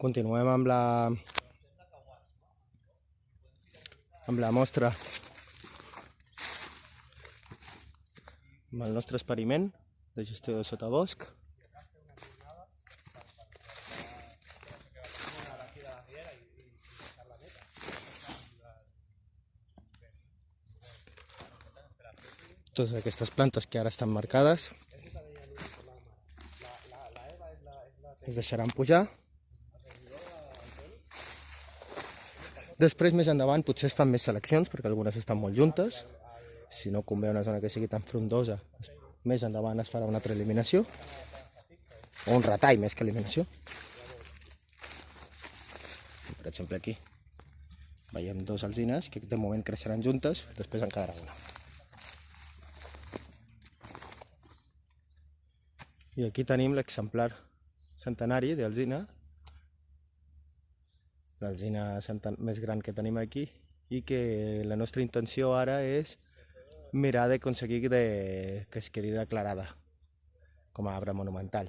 Continuem amb la mostra, amb el nostre experiment de gestió de sotabosc. Totes aquestes plantes que ara estan marcades es deixaran pujar. Després, més endavant, potser es fan més seleccions, perquè algunes estan molt juntes. Si no convé una zona que sigui tan frondosa, més endavant es farà una altra eliminació, o un retall més que eliminació. Per exemple, aquí veiem dos alzines que de moment creixeran juntes, després en quedarà una. I aquí tenim l'exemplar centenari d'alzina, l'alzina més gran que tenim aquí, i que la nostra intenció ara és mirar d'aconseguir que es quedi declarada com a arbre monumental.